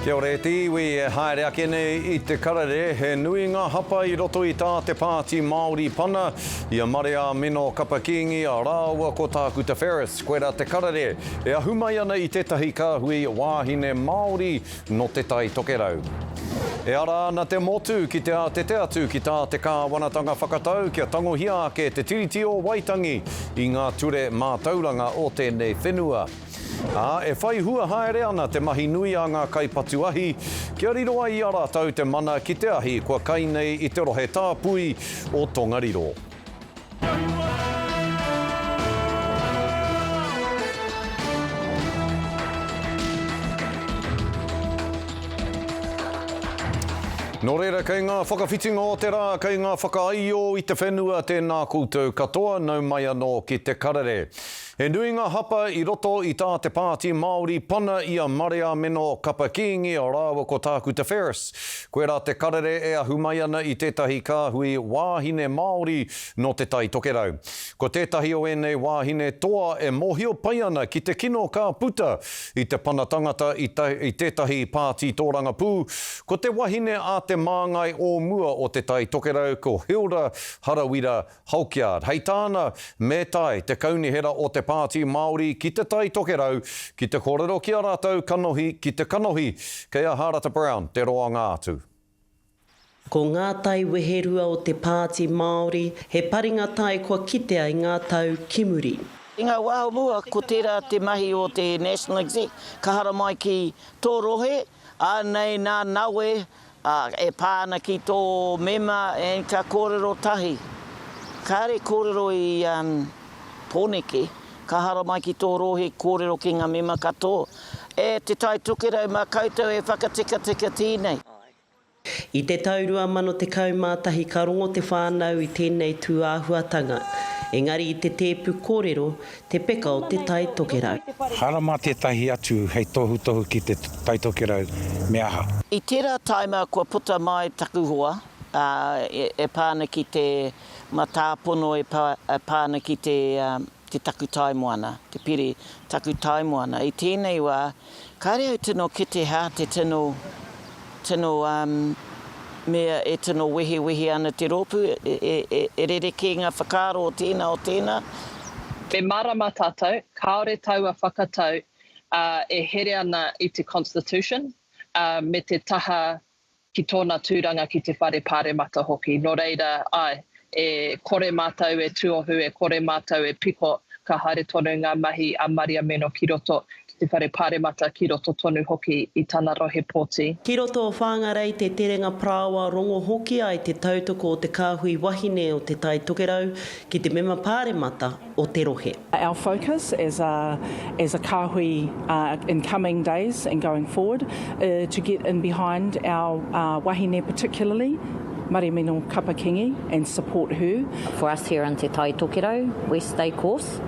Kia ora te iwi e haere ake nei I te Karere, he nui ngā hapa I roto I tā te Pāti Māori pana, ia marea meno kapakingi a rāua ko tāku te Ferris, koera te Karere, e ahumai ana I tētahi kāhui wāhine Māori no te Tai Tokerau. E ara ana te motu ki te atu ki tā te kāwanatanga whakatau kia tangohia ake te tiriti o Waitangi I ngā ture mātauranga o tēnei whenua. E whai hua haere ana te mahi nui a ngā kaipatuahi, kia riroa I ara tau te mana ki te ahi kua kai nei I te rohe tāpui o Tongariro. Nō reira, kei ngā whakawhitinga o te rā, kei ngā whakaaio I te whenua tēnā koutou katoa, nau mai anō ki te Karere. He nui ngā hapa I roto I tā te Pāti Māori pana ia marea meno kapakingi a rāua ko tāku te Ferris. Koera te Karere e ahumai ana I tētahi kāhui wāhine Māori no te Tai Tokerau. Ko tētahi o enei wāhine toa e mohio pai ana ki te kino ka puta I te pana tangata I tētahi Pāti tōranga pū, ko te wahine a te māngai o mua o te Tai Tokerau ko Hilda Harawira Haukiard. Hei tāna me tai te kaunihera o te Pāti Māori ki te Tai Tokerau, ki te kōrero ki a rātou kanohi, ki te kanohi, kei a Harata Brown, te roa ngā atu. Ko ngā tai weherua o te Pāti Māori, he paringa tai kua kitea I ngā tau kimuri. I ngā wāho mua, ko tērā te mahi o te National Exec, ka hara mai ki tō rohe, Anei nā nawe, e pāna ki tō mema, e ka kōrero tahi. Kāre kōrero I pōneke, ka hara mai ki tō rohe kōrero ki ngā mema katoa. E te Tai Tokerau mā koutou e whakatika tīnei. I te taurua mano te kaumātahi ka rongo te whānau I tēnei tū āhuatanga. Engari I te tēpu kōrero, te peka o te Tai Tokerau. Hara mā tētahi atu hei tohu ki te Tai Tokerau me aha. I tērā taima kua puta mai taku hoa, e pāna ki te matāpono, e pāna ki te taku taimoana, te piri taku taimoana. I tēnei wā, kāre au tino ki te hā, te tino mea e tino wehi ana te rōpu, e rere ki ngā whakaro o tēnā. Te marama tātou, kaore taua whakatau, e here ana I te Constitution, me te taha ki tōna tūranga ki te whare pāremata hoki. Nō reira, e kore mātou e tuohu, e kore mātou e piko, ka haere tonu ngā mahi a maria meno ki roto ki te whare pāremata ki roto tonu hoki I tāna rohe pōti. Ki roto o whāngarei te terenga prāua rongo hoki ai te tautoko o te kāhui wahine o te Tai Tokerau ki te mema pāremata o te rohe. Our focus as a kāhui in coming days and going forward to get in behind our wahine particularly, Mari Mino Kapakingi, and support her. For us here in Te Tai Tokerau, West Day course,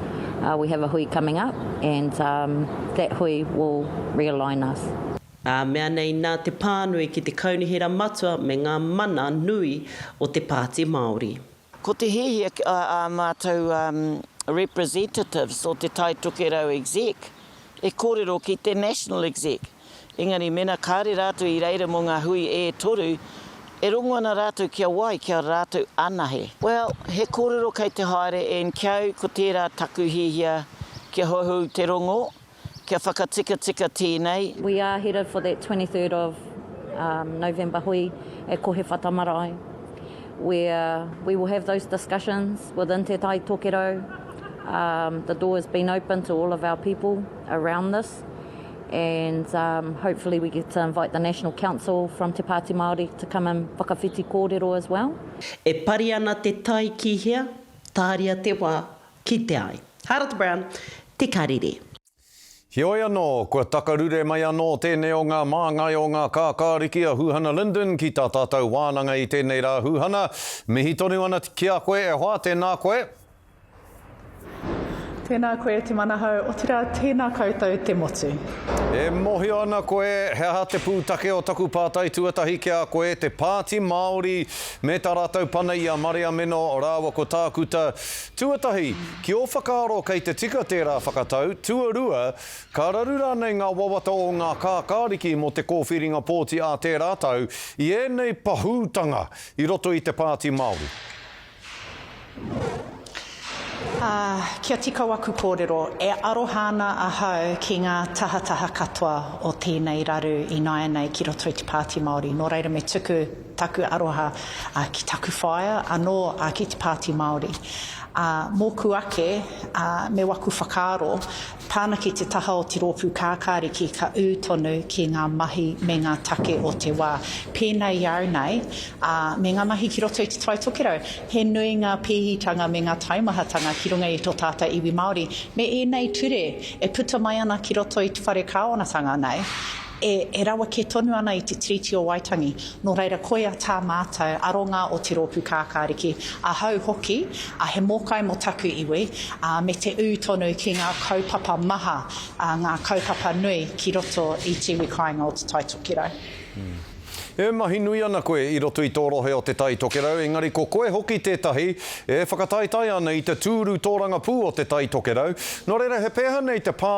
we have a hui coming up and that hui will realign us. Mea nei nā te pānui ki te kaunihera matua me ngā mana nui o te Pāti Māori. Ko te hehia a mātou representatives o te Tai Tokerau exec, e kōrero ki te National Exec. Engari mena kāre rātou I reira mo ngā hui e toru, e rongo ana rātou kia wai, kia rātou anahe. Well, he kōrero kei te haere e kiau ko tērā taku hihia kia hohu te rongo, kia whakatika tēnei. We are headed for that 23rd of November hui e Kohe Whatamarae, where we will have those discussions within Te Tai Tokerau. The door has been open to all of our people around this. And hopefully we get to invite the National Council from Te Pāti Māori to come and whakawhiti kōrero as well. E pari ana te tai ki hea, tāria te wā ki te ai. Harata Brown, te Karere. Hioi anō, kua takarure mai anō tēnei o ngā māngai o ngā kākāriki a Huhana Linden ki tā tātou wānanga I tēnei rā Huhana. Mihi tonu ana ki a koe e hoa tēnā koe. Tēnā koe te manahau, o tira tēnā koutou te motu. E mohi ana koe, he aha te pūtake o taku pātai tuatahi ki a koe, te Pāti Māori, me tā rātou pana i a Maria Meno, o rāua ko tākuta tuatahi. Ki o whakaaro kei te tika tērā whakatau, tuarua, ka raru rānei ngā wawata o ngā kākāriki mo te kōwhiringa pōti a tērā tau, i ēnei pahūtanga i roto i te Pāti Māori. Kia tika waku kōrero, e arohana ahau ki ngā tahataha katoa o tēnei raru i Anei ki roto i te Pāti Māori. Nō reira me tuku taku aroha ki taku whaia, anō ki te Pāti Māori. Mōku ake, me waku whakaaro, pāna ki te taha o te rōpū kākāriki ka tonu ki ngā mahi me ngā take o te wā. Pēnei au nei, me ngā mahi ki roto i te Tai Tokerau, he nui ngā pēhitanga me ngā taumahatanga ki runga i tō tāta iwi Māori. Me ēnei ture, e puta mai ana ki roto i te whare kāonatanga nei, e rawa ke tonu ana i te Tiriti o Waitangi. Nō reira koe a tā mātou aronga o te rōpū kākāriki. A hau hoki, he mōkai mo taku iwi, me te tonu ki ngā kaupapa maha, ngā kaupapa nui ki roto i te wikainga o te Tai Tokerau. E mahi nui ana koe i roto i tō rohe o te Tai Tokerau, engari ko koe hoki tētahi e whakataitai ana i te tūru tōranga pū o te Tai Tokerau. Nō reira he pēha nei te pā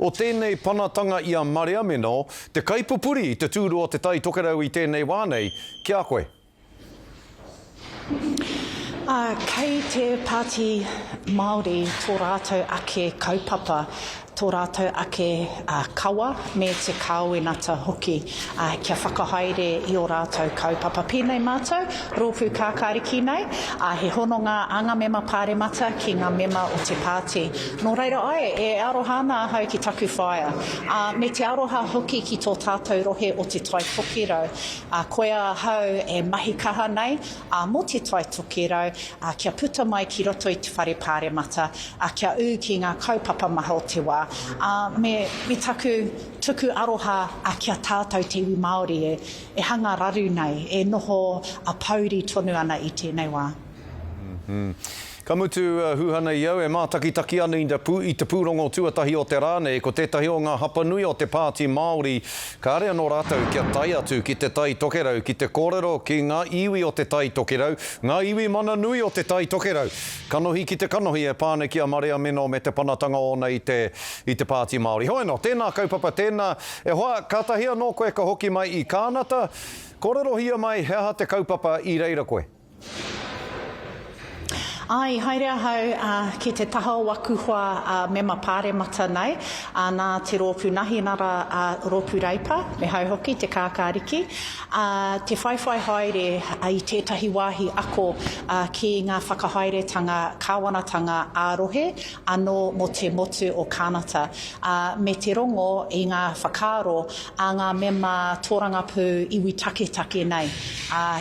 o tēnei panatanga i a Maria Meno, te kaipupuri i te tūru o te Tai Tokerau i tēnei wānei, kia koe? Kei te Pāti Māori tō rātou ake kaupapa, tō rātou ake kawa me te kāwenata hoki kia whakahaere i o rātou kaupapa. Pēnei mātou, rōpū kākāriki nei, he hononga anga mema pāre mata ki ngā mema o te Pāti. Nō reira ai, e arohana ahau ki taku whaia. Me te aroha hoki ki tō tātou rohe o te Tai Tokerau. Koe ahau e mahi kaha nei, mo te Tai Tokerau, kia puta mai ki roto i te whare pāre mata, kia ki ngā kaupapa maha o te wā. Me tuku aroha kia tātou te iwi Māori e hanga raru nei, e noho a pauri tonu ana i tēnei wā. Ka mutu huhana i au e mātakitaki ana i te pūrongo tuatahi o te rāne, ko tētahi o ngā hapanui o te Pāti Māori, ka area no rātou kia tai atu ki te Tai Tokerau, ki te kōrero ki ngā iwi o te Tai Tokerau, ngā iwi mana nui o te Tai Tokerau. Kanohi ki te kanohi e pāne ki a Maria Meno me te panatanga ona i te Pāti Māori. Hoi no, tēnā kaupapa, tēnā e hoa, kātahia no koe ka hoki mai i kānata, kōrero hia mai he aha te kaupapa i reira koe. Ai, haere ahau ki te taha o wakuhua mema pāre mata nei, nā te rōpū nahi nara rōpū reipa, me hau hoki, te kākāriki. Te whaiwhai haere i tētahi wāhi ako ki ngā whakahaeretanga, kāwanatanga ārohe, anō mo te motu o kānata. Me te rongo i ngā whakaaro a ngā mema tōranga pū iwi take nei.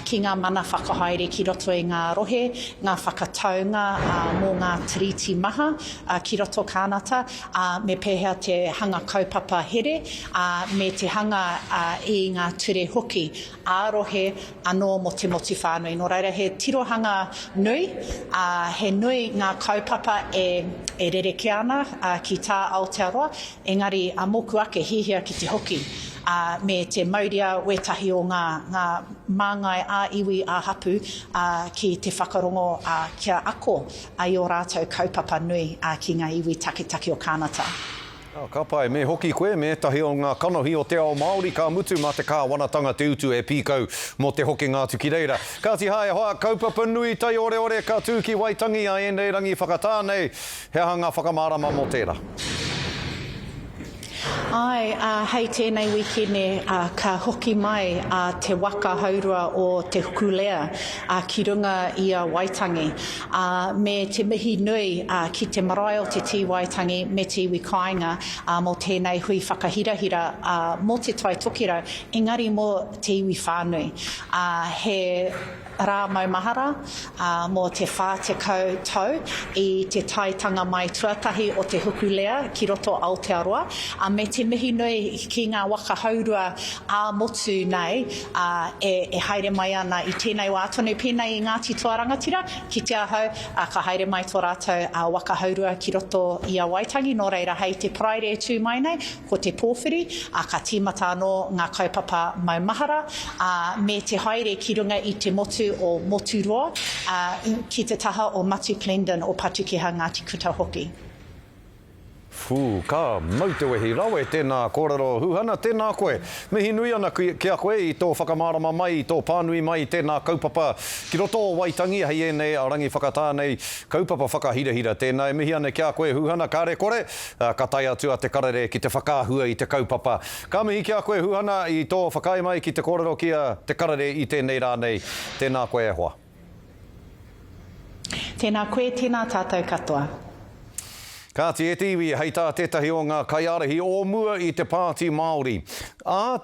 Ki ngā mana whakahaere ki roto i ngā rohe, ngā whakatau mō ngā tiriti maha ki roto kānata, me pēhea te hanga kaupapa here, me te hanga i ngā ture hoki, ārohe anō mo te moti whānui. Nō reira he tirohanga nui, he nui ngā kaupapa e rereke ana ki tā Aotearoa, engari moku ake hihia ki te hoki. Me te mauria wetahi o ngā māngai a iwi a hapu ki te whakarongo kia ako i o rātou kaupapa nui ki ngā iwi take o kānata. Ka pai, me hoki koe, me tahi o ngā kanohi o te ao Māori, ka mutu mā te kāwanatanga te utu e pīkau mo te hoki ngā tuki reira. Ka ti hae hoa, kaupapa nui tai ore ka tūki Waitangi a ēnei rangi whakatānei, he hanga whakamārama mo tērā. Ai, hei tēnei wikene ka hoki mai te waka haurua o te hukulea ki runga i a Waitangi. Me te mihi nui ki te marae o te tī Waitangi me te iwi kāinga mo tēnei hui whakahirahira mo te Tai Tokerau, engari mo te iwi whānui. He rā maumahara mō te whā te koutou I te taitanga mai tuatahi o te hukulea ki roto Aotearoa. Me te mihi nui ki ngā waka haurua motu nei e haere mai ana I tēnei wā tonu pēnei I Ngāti Tuarangatira ki te ahau ka haere mai tō rātou waka haurua ki roto I a Waitangi. Nō reira hei te praere e tū mai nei ko te pōwhiri ka tīmata anō ngā kaupapa maumahara me te haere ki runga I te motu o Moturoa ki te taha o Matu Clendon o Patukeha Ngāti Kuta hoki. Ka mau te wehi rawe tēnā kōrero huhana, tēnā koe. Mihi nui ana ki a koe I tō whakamārama mai, I tō pānui mai, tēnā kaupapa ki roto o Waitangi, hei ēnei arangi whakatānei, kaupapa whakahirahira tēnā. Mihi ana ki a koe huhana, kāre kore, ka tai atu a te karere ki te whakāhua I te kaupapa. Ka mihi ki a koe huhana I tō whakai mai ki te kōrero ki a te karere I tēnei rānei, tēnā koe e hoa. Tēnā koe, tēnā tātou katoa. Ka te etiwi hei tā tētahi o ngā kaiarehi o mua I te Pāti Māori.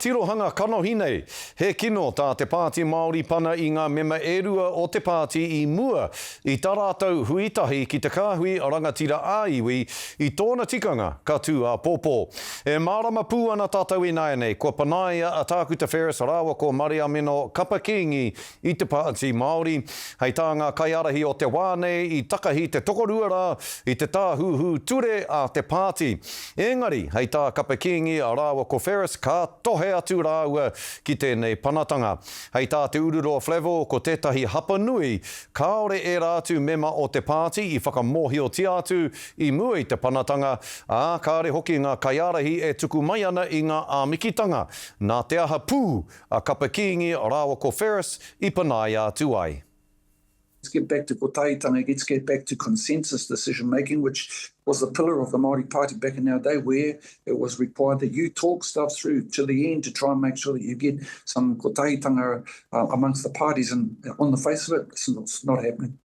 Tirohanga kanohi nei, he kino tā te Pāti Māori pana I ngā mema erua o te Pāti I mua I tā rātou huitahi ki te kāhui a rangatira āiwi I tōna tikanga ka tū a pōpō. E mārama pū ana tātou I nei, kua panaia a tākuta Ferris rāwa ko Maria Mino kapakingi I te Pāti Māori. Hei tā ngā kaiarehi o te wāne I takahi te tokoruara I te tāhuhu Tūrei a te Pāti. Engari, hei tā kapakingi a rāwa ko Ferris ka tohe atu rāua ki tēnei panatanga. Hei tā te ururo flevo ko tētahi hapa nui, kāore e rātu mema o te Pāti I whakamohio ti atu I mua I te panatanga, kāre hoki ngā kaiarahi e tuku mai ana I ngā āmikitanga. Nā te aha pū a kapakingi a rāwa ko Ferris I panai atu ai. Let's get back to kotaitanga, let's get back to consensus decision-making, which was the pillar of the Māori Party back in our day, where it was required that you talk stuff through to the end to try and make sure that you get some kotaitanga amongst the parties, and on the face of it, it's not happening.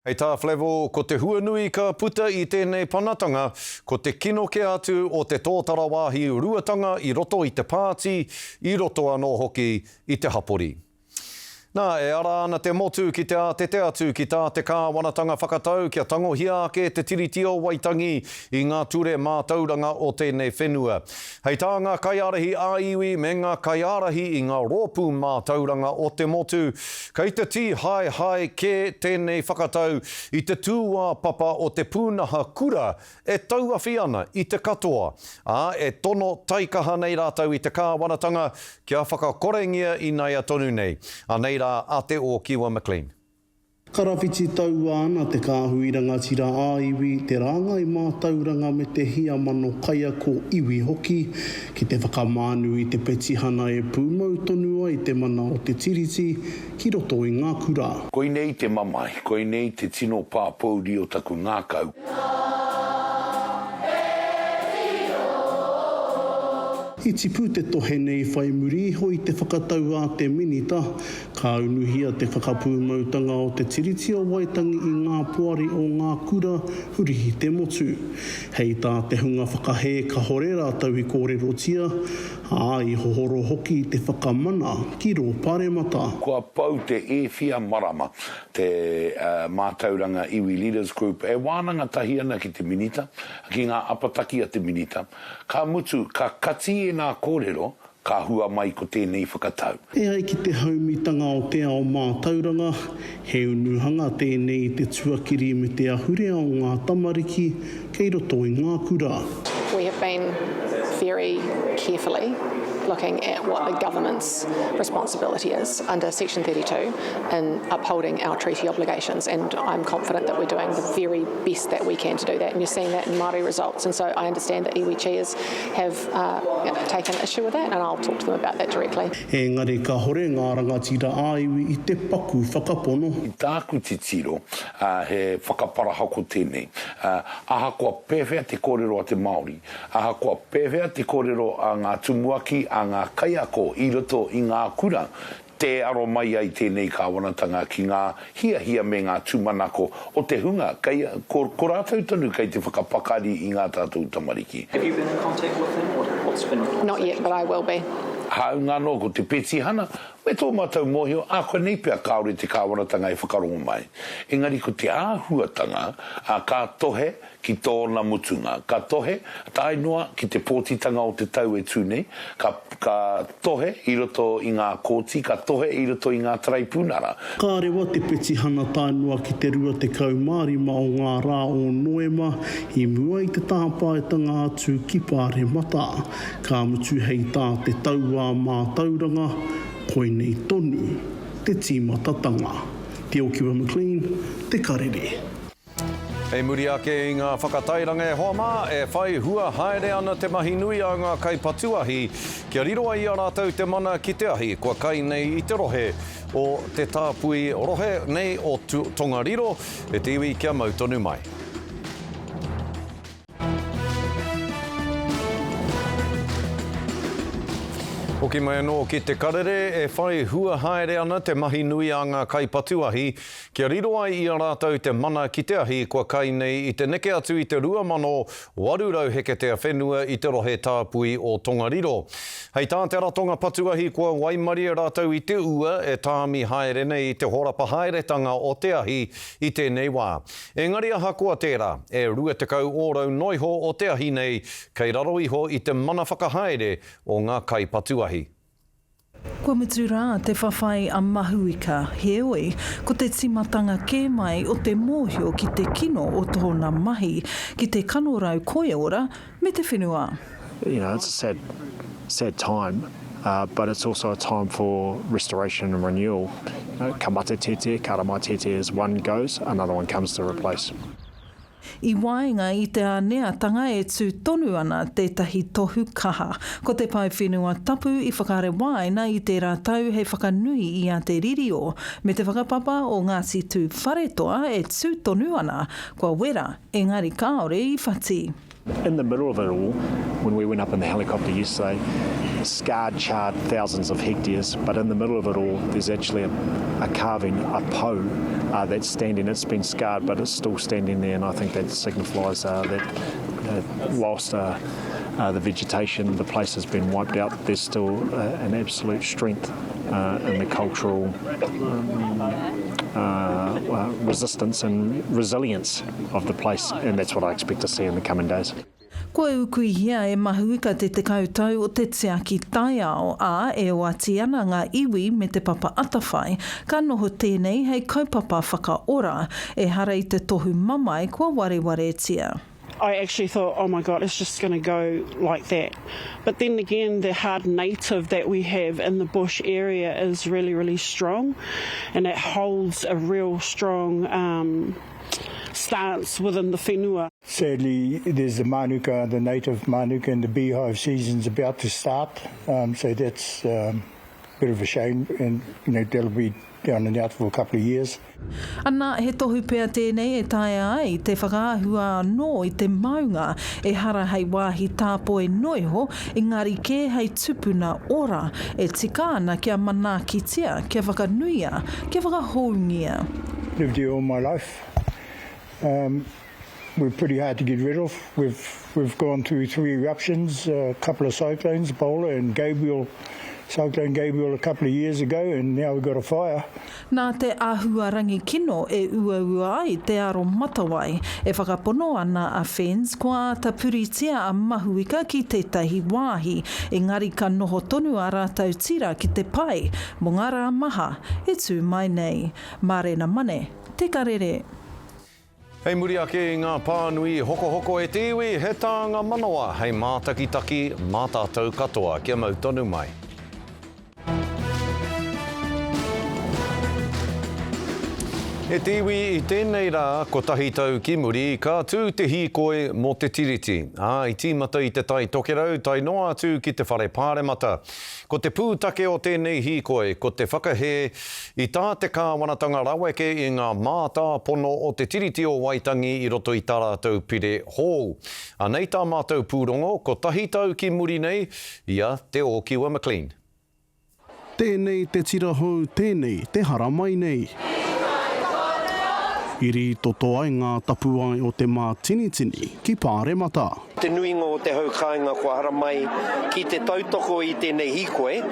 Hei tā flevo, ko te huanui ka puta I tēnei panatanga, ko te kino ke atu o te tōtara wāhi ruatanga I roto I te Pāti, I roto anō hoki I te hapori. Nā, e ara ana te motu ki te te atu ki tā te kāwanatanga whakatau kia tangohia ake te tiriti o Waitangi I ngā ture mātauranga o tēnei whenua. Hei tā ngā kaiarahi āiwi me ngā kaiarahi I ngā rōpū mātauranga o te motu. Kei te ti hai ke tēnei whakatau I te tūwā papa o te pūnaha kura e tauawhi ana I te katoa. E tono taikaha nei rātau I te kāwanatanga kia whakakorengia I nei atonu nei. Anei a te o Kiwa McLean. Karawhiti taua ana te kāhui rangatira āiwi, te ranga I mātauranga me te hia mano kaia ko iwi hoki, ki te whakamānu I te petihana e pūmau tonua I te mana o te tiriti, ki roto I ngā kura. Koinei te mamai, koinei te tino pāpauri o taku ngākau. I tipu te tohe nei whai muri hoi te whakatau a te minita, ka unuhia te whakapūmautanga o te tiriti o Waitangi I ngā puari o ngā kura hurihi te motu. Hei tā te hunga whakahe ka hore rātau I kōrero tia, I hohoro hoki I te whakamana ki rō pāremata. Kua pau te whia marama, te mātauranga Iwi Leaders Group, e wānanga tahi ana ki te minita, ki ngā apataki a te minita. Ka mutu, ka kati e nā kōrero, ka hua mai ko tēnei whakatau. E ai ki te haumitanga o te ao mātauranga, he unuhanga tēnei te tuakiri me te ahure o ngā tamariki, kei roto I ngā kura. We have been very carefully looking at what the government's responsibility is under Section 32 in upholding our treaty obligations, and I'm confident that we're doing the very best that we can to do that, and you're seeing that in Māori results, and so I understand that iwi chairs have taken issue with that, and I'll talk to them about that directly. Engari ka hore ngā rangatira āiwi I te paku whakapono. I tāku te tiro, he whakaparahako tēnei. Aha kua pewhea te kōrero a te Māori, aha kua pewhea te kōrero a ngā tumuaki, a ngā kaiako I roto I ngā kura, te aro mai ai tēnei kāwanatanga ki ngā hia me ngā tūmanako o te hunga. Ko rātou tonu kei te whakapakari I ngā tātou tamariki. Have you been in contact with them? What's been... Not yet, but I will be. Haunga no ko te petihana, Me tō mātou mōhio, koe nei pia kaore te kāwanatanga e whakarongo mai. Engari ko te āhuatanga, ka tohe ki tōna mutunga. Ka tohe, tai noa ki te pōtitanga o te tau e tūnei. Ka tohe i roto i ngā kōti, ka tohe i roto i ngā traipūnara. Ka rewa te Petition tai noa ki te rua te kaumārima o ngā rā o Noema, i mua i te tāpaetanga atu ki Pāre Mataara. Ka mutu hei tā te taua mā tauranga, koe nei tonu, te tīmatatanga. Te Okiwa McLean, te Karere. Hei muri ake i ngā whakatairanga e hoa mā, e whai hua haere ana te mahi nui a ngā kai patuahi, kia riroa i a rātou te mana ki te ahi, kua kai nei i te rohe o te tāpui rohe nei o Tongariro, e te iwi kia mau tonu mai. Hoki mai anō ki te Karere, e whai hua haere ana te mahi nui a ngā kai patuahi, kia riroa i a rātou te mana ki te ahi, kua kai nei i te neke atu i te 2,800 heketea whenua i te rohe tāpui o Tongariro. Hei tā te ratonga patuahi kua waimari e rātou i te ua e tāmi haere nei i te horapa haeretanga o te ahi i tēnei wā. Engari aha kua tērā, e rua te kau ōrau noiho o te ahi nei, kei raro iho i te mana whakahaere o ngā kai patuahi. Kua mutu rā te whawhai a mahuika, heoi, ko te timatanga kē mai o te mōhio ki te kino o tōna mahi, ki te kanorau koe ora, me te whenua. You know, it's a sad time, but it's also a time for restoration and renewal. Ka mate tete, kara mai tete as one goes, another one comes to replace. I Wāhanga i te aneatanga e tū tonu ana tētahi tohu kaha. Ko te pai whenua tapu i whakare waina i te rātau hei whakanui i a te ririo. Me te whakapapa o Ngāti tū wharetoa e tū tonu ana. Kua wera, engari kaore i whati. In the middle of it all, when we went up in the helicopter yesterday, scarred, charred thousands of hectares, but in the middle of it all, there's actually a carving, a po that's standing. It's been scarred, but it's still standing there, and I think that signifies that whilst the vegetation, the place has been wiped out, there's still an absolute strength in the cultural resistance and resilience of the place, and that's what I expect to see in the coming days. Kua ukui hia e mahuika te kautau o te tiaki tai ao a e o ati ana ngā iwi me te papa atawhai, ka noho tēnei hei kaupapa whakaora e hara i te tohu mamai kua wareware tia. I actually thought, oh my God, it's just going to go like that. But then again, the hard native that we have in the bush area is really, really strong, and it holds a real strong stance within the whenua. Sadly, there's the manuka, the native manuka, and the beehive season's about to start. So that's a bit of a shame, and that'll be down and out for a couple of years. Ana he tohu pea tēnei e tae ai te whakaahua anō i te maunga e hara hei wāhi tāpoe noiho, engari kē hei tupuna ora e tika ana kia manakitia, kia whakanuia, kia whakahoungia. Lived here all my life. We're pretty hard to get rid of. We've gone through 3 eruptions, a couple of cyclones, Bola and Gabriel. Cyclone Gabriel a couple of years ago, and now we've got a fire. Nā te āhuarangi kino e ua ai te aro matawai, e whakapono ana a Fens kua ata puritia a mahuika ki tētahi wāhi, engari ka noho tonu a rātau tira ki te pai, mo ngā rā maha, e tū mai nei. Mārena mane, te Karere. Hei muri ake i ngā pānui hoko e te iwi, he tānga manawa, hei mātakitaki, mātātou katoa, kia mau tonu mai. E te iwi i tēnei rā, ko tahi tau ki muri, ka tū te hīkoi mō te tiriti. I tīmata i te Tai Tokerau, tai noa atu ki te whare pāremata. Ko te pūtake o tēnei hīkoi, ko te whakahe i tā te kāwanatanga raweke i ngā mātā pono o te tiriti o Waitangi i roto i tā rātou pire hou. Anei tā mātou pūrongo, ko tahi tau ki muri nei, ia te Okiwa McLean. Tēnei te tira hou, tēnei te haramai nei. Iri totoa ngā tapuai o te mā tinitini ki Pāre Mata. Te nuinga o te haukāinga kua hara mai ki te tautoko i tēnei hikoe,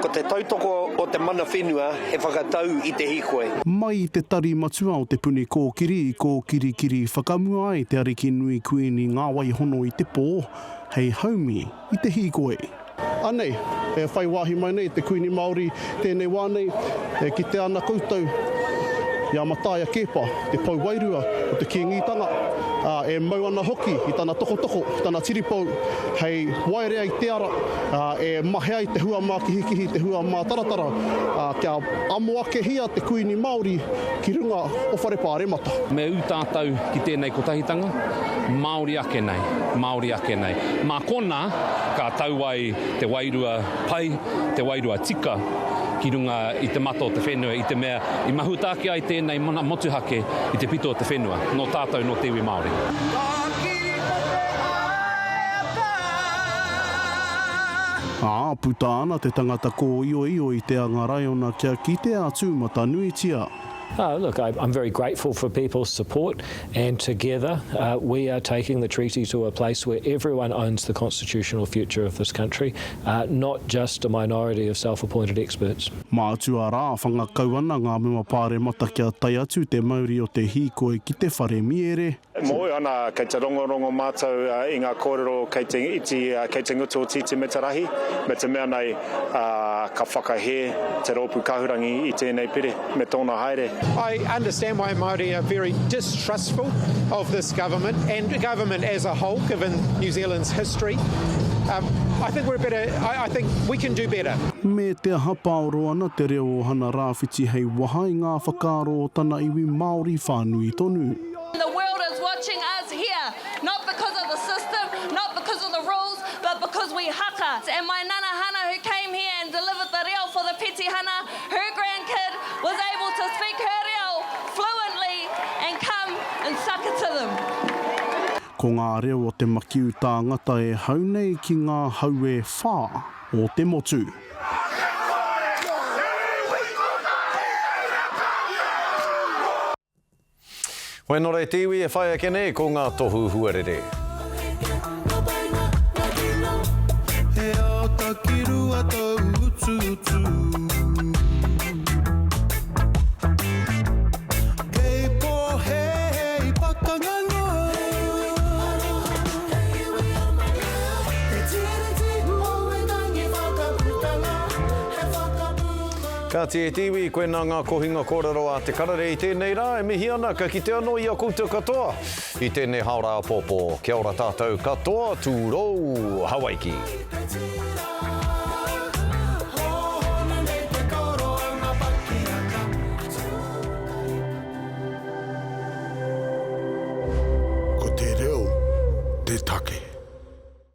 ko te tautoko o te mana whenua he whakatau i te hikoe. Mai te tari matua o te puni kōkiri i kōkirikiri whakamua ai te ariki nui kuini ngā wai hono i te pō, hei haumi i te hikoe. Anei, e whai wāhi mai nei te kuini Māori tēnei wānei, ki te ana koutou, ia Mataia kepa, te pau wairua o te kiengitanga, e mau ana hoki i tana toko, tana tiripau, hei waere ai te ara, e mahe ai te hua mā kihikihi, te hua mā taratara, kia amo ake hia te kuini Māori ki runga o whare Pāre Mata. Me u tātou ki tēnei kotahitanga, Māori ake nei. Mā kona, ka tau ai te wairua pai, te wairua tika, ki runga i te mata o te whenua, i te mea, i mahutaki ai tēnei motuhake i te pito o te whenua, no tātou no te iwi Māori. Puta ana te tangata ko io i te angarai ona kia ki te atu mata nuitia. Look, I'm very grateful for people's support, and together we are taking the treaty to a place where everyone owns the constitutional future of this country, not just a minority of self-appointed experts. Mā atua rā whangakau ana ngā mema Pāre Mata kia tai atu te mauri o te hikoe ki te whare miere. Moe ana kei te rongorongo mātou i ngā kōrero kei te iti, kei te ngutu o titi me te rahi, me te mea nei ka whakahe te rōpu kahurangi i tēnei pere me tōna haere. I understand why Māori are very distrustful of this government and the government as a whole, given New Zealand's history. I think we're better. I think we can do better. Me te hapaoro ana te reo o hana rāwhiti hei waha i ngā whakaaro o tana iwi Māori whānui tonu. The world is watching us here, not because of the system, not because of the rules, but because we haka. And my nana hana who came here and delivered the reo for the Petition, her grandkid was able to speak her reo fluently and come and suck it to them. Ko ngā reo o te makiu tāngata e haunei ki ngā haue whā o te motu. Whenua rei te iwi e whai ake nei ko ngā tohu Huarere. He ao takiru atau utu. Kei po hei pakanganga. Te tiriti moe tangi whakaputanga. Ka te tiwi koe nā ngā kohinga kōrero a te Karere i tēnei rā, e mihi ana ka ki te anō i a koutou katoa. I tēnei haora pōpō, kia ora tātou katoa, tūrou, Hawaiki.